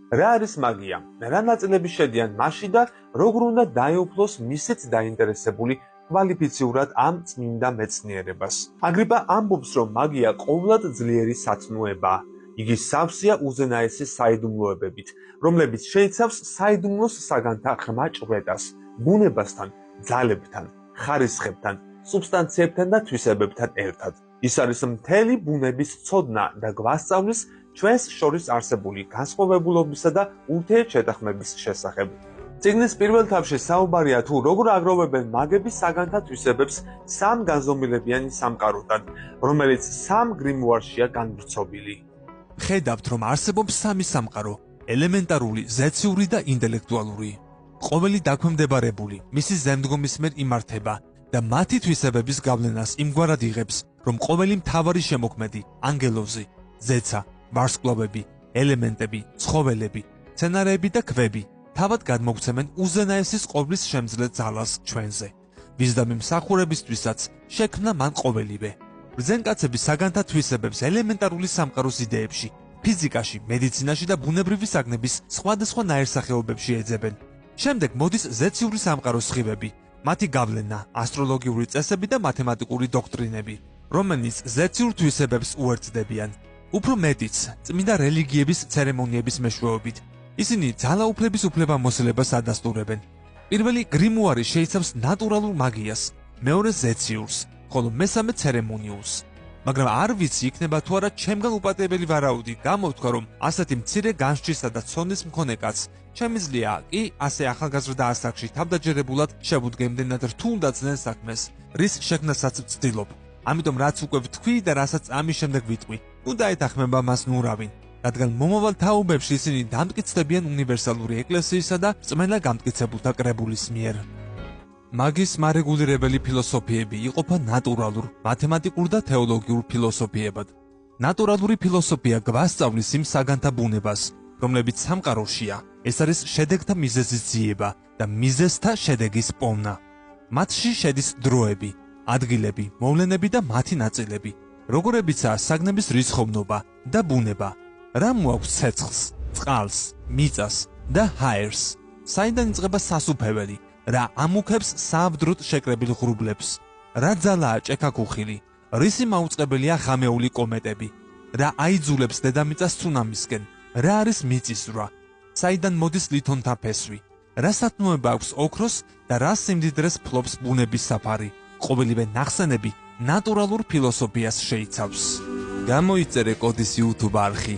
რა არის მაგია? რა ნაწილები შედიან მასში და როგორ უნდა დაეუფლოს მისიც დაინტერესებული კვალიფიციურად ამ წმინდა მეცნიერებას. აგრიპა ამბობს, რომ მაგია ყოვლად ძლიერი სათნოებაა. იგი სავსეა უზენაესი საიდუმლოებებით, რომლებიც შეიცავს საიდუმლოს საგანთა ხმა ჭვრეტას, ბუნებასთან, ძალებთან, ხარისხებთან, სუბსტანციებთან და თვისებებთან ერთად. ის არის მთელი ბუნების ცოდნა და გვასწავლის ჩვენს შორის არსებული განსხვავებულობისა და ურთიერთშეთანხმების შესახებ. წიგნის პირველ თავში საუბარია თუ როგორ აგროვებენ მაგები საგანთა თვისებებს სამ განზომილებიანი სამყაროდან, რომელიც სამ გრიმუარშია განვრცობილი. ხედავთ, რომ არსებობს სამი სამყარო: ელემენტარული, ზეციური და ინტელექტუალური. ყოველი დაქვემდებარებული მისი ზემდგომის მიერ იმართება და მათი თვისებების გავლენას იმგვარად იღებს, რომ ყოველი მთავარი შემოქმედი, ანგელოზი, ზეცა, ვარსკვლავები, ელემენტები, ცხოველები, მცენარეები და ქვები თავად გადმოგვცემენ უზენაესის ყოვლის შემძლე ძალას ჩვენზე, ვიზდამი მსახურებისთვისაც შექმნა მან ყოველივე. ბრძენკაცების საგანთა თვისებებს ელემენტარული სამყაროს იდეებში, ფიზიკაში, მედიცინაში და ბუნებრივი საგნების სხვადასხვა ნაირსახეობებში ეძებენ. შემდეგ მოდის ზეციური სამყაროს სხივები, მათი გავლენა, ასტროლოგიური წესები და მათემატიკური დოქტრინები, რომელიც ზეციურ თვისებებს უერთდებიან. უფრო მეტიც, წმინდა რელიგიების ცერემონიების მეშვეობით, ისინი ძალაუფლების უფლებამოსილებას ადასტურებენ. პირველი გრიმუარი შეიცავს ნატურალურ მაგიას, მეორე ზეციურს, ხოლო მესამე ცერემონიულს. მაგრამ არ ვიცი იქნება თუ არა ჩემგან უპატიებელი ვარაუდი გამოვთქვა, რომ ასეთი მცირე განსჯისა და ცოდნის მქონე კაცს შემიძლია კი ასე ახალგაზრდა ასაკში თავდაჯერებულად შევუდგემდნენად რთულ და ძნელ საქმეს, რის შექმნასაც ვცდილობ. ამიტომ რაც უკვე ვთქვი და რასაც ამის შემდეგ ვიტყვი, უნდა ეთანხმება მას ნურავინ, რადგან მომავალ თაობებში ისინი დამტკიცდებიან უნივერსალური ეკლესიისა და რწმენა გამტკიცებულთა კრებულის მიერ. მაგის მარეგულირებელი ფილოსოფიები იყოფა ნატურალურ, მათემატიკურ და თეოლოგიურ ფილოსოფიებად. ნატურალური ფილოსოფია გვასწავლის იმ საგანთა ბუნებას, რომლებიც სამყაროშია. ეს არის შედეგთა მიზეზის ძიება და მიზეზთა შედეგის პოვნა. მათში შედის დროები, ადგილები, მოვლენები და მათი ნაწილები, როგორებიცაა საგნების რიცხოვნობა და ბუნება. რა მოაქვს ცეცხლს, წყალს, მიწას და ჰაერს? საიდან იწყება სასუფეველი? რა ამუქებს სააბდროდ შეკრებილ ღრუბლებს? რა ძალაა ჭექაქუხილი? რისი მაუწყებელია ღამეული კომეტები? რა აიძულებს დედამიწას ცუნამისკენ? რა არის მიწისძვრა? საიდან მოდის ლითონთა ფესვი? რა სათნოება აქვს ოქროს და რა სიმდიდრეს ფლობს ბუნების საფარი? ყოველივე ნახსენები ნატურალურ ფილოსოფიას შეიცავს. გამოიწერე კოდის YouTube არხი.